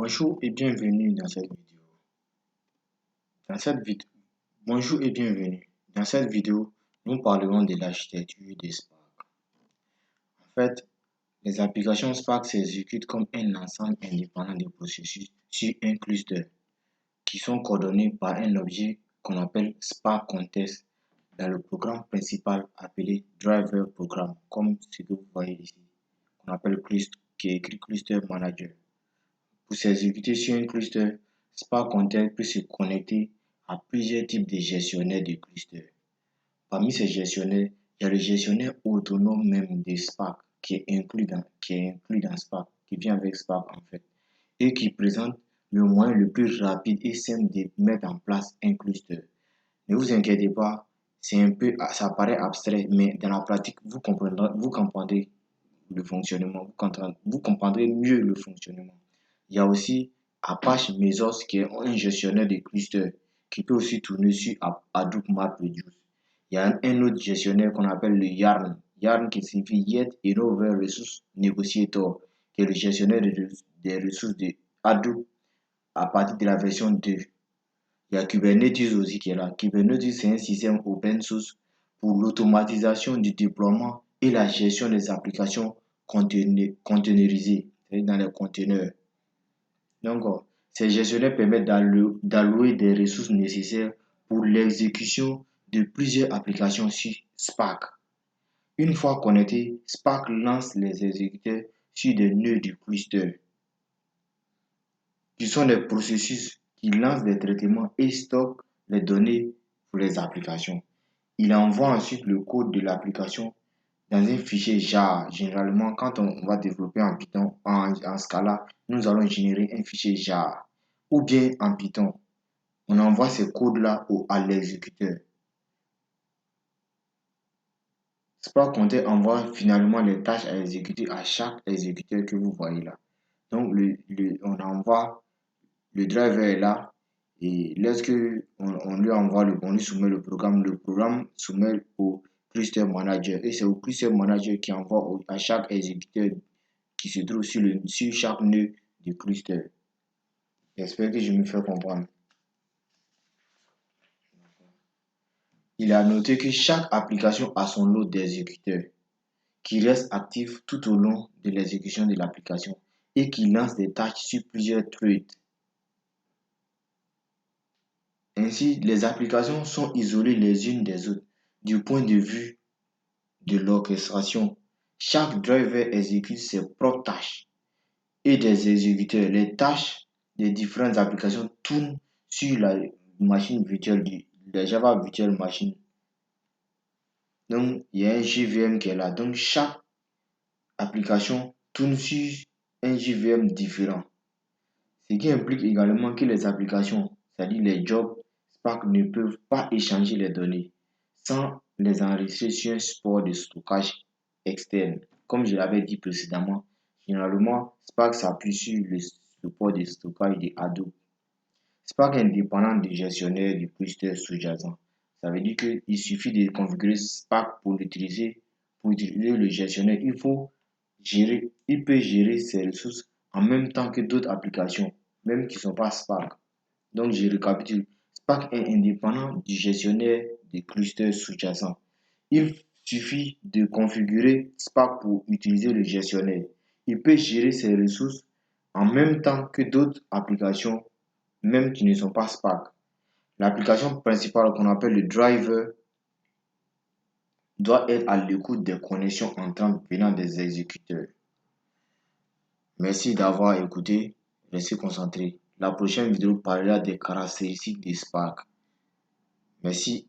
Bonjour et bienvenue dans cette vidéo. Dans cette vidéo, Bonjour et bienvenue. Dans cette vidéo, nous parlerons de l'architecture de Spark. En fait, les applications Spark s'exécutent comme un ensemble indépendant de processus sur un cluster qui sont coordonnés par un objet qu'on appelle Spark Context dans le programme principal appelé Driver Program, comme ce que vous voyez ici, qu'on appelle cluster, qui est écrit Cluster Manager. Pour s'exécuter sur un cluster, Spark Context peut se connecter à plusieurs types de gestionnaires de clusters. Parmi ces gestionnaires, il y a le gestionnaire autonome même de Spark qui est inclus dans Spark, qui vient avec Spark en fait, et qui présente le moyen le plus rapide et simple de mettre en place un cluster. Ne vous inquiétez pas, ça paraît abstrait, mais dans la pratique, vous comprendrez le fonctionnement, vous comprendrez mieux le fonctionnement. Il y a aussi Apache Mesos qui est un gestionnaire de clusters qui peut aussi tourner sur Hadoop MapReduce. Il y a un autre gestionnaire qu'on appelle le YARN. YARN qui signifie Yet Another Resource Negotiator, qui est le gestionnaire des ressources de Hadoop à partir de la version 2. Il y a Kubernetes aussi qui est là. Kubernetes, c'est un système open source pour l'automatisation du déploiement et la gestion des applications containerisées, c'est-à-dire dans les conteneurs. Donc, ces gestionnaires permettent d'allouer des ressources nécessaires pour l'exécution de plusieurs applications sur Spark. Une fois connecté, Spark lance les exécuteurs sur des nœuds du cluster, qui sont des processus qui lancent des traitements et stockent les données pour les applications. Il envoie ensuite le code de l'application dans un fichier jar. Généralement, quand on va développer en Python, en Scala, nous allons générer un fichier jar. Ou bien en Python, on envoie ces codes-là à l'exécuteur. Spark Context envoie finalement les tâches à exécuter à chaque exécuteur que vous voyez là. Donc, on envoie, le driver est là, et lorsque on lui soumet le programme soumet au cluster manager. Et c'est au cluster manager qui envoie à chaque exécuteur qui se trouve sur chaque nœud du cluster. J'espère que je me fais comprendre. Il a noté que chaque application a son lot d'exécuteurs qui reste actif tout au long de l'exécution de l'application et qui lance des tâches sur plusieurs threads. Ainsi, les applications sont isolées les unes des autres du point de vue de l'orchestration. Chaque driver exécute ses propres tâches et des exécuteurs. Les tâches des différentes applications tournent sur la machine virtuelle, la Java Virtual Machine. Donc, il y a un JVM qui est là. Donc, chaque application tourne sur un JVM différent. Ce qui implique également que les applications, c'est-à-dire les jobs Spark, ne peuvent pas échanger les données sans les enregistrer sur un support de stockage externe. Comme je l'avais dit précédemment, généralement, Spark s'appuie sur le support de stockage de Hadoop. Spark est indépendant du gestionnaire du cluster sous-jacent. Ça veut dire qu'il suffit de configurer Spark pour utiliser le gestionnaire. Il peut gérer ses ressources en même temps que d'autres applications, même qui ne sont pas Spark. Donc, je récapitule. Spark est indépendant du gestionnaire des clusters sous-jacents. Il suffit de configurer Spark pour utiliser le gestionnaire. Il peut gérer ses ressources en même temps que d'autres applications, même qui ne sont pas Spark. L'application principale qu'on appelle le driver doit être à l'écoute des connexions entrantes venant des exécuteurs. Merci d'avoir écouté. Restez concentrés. La prochaine vidéo parlera des caractéristiques de Spark. Merci.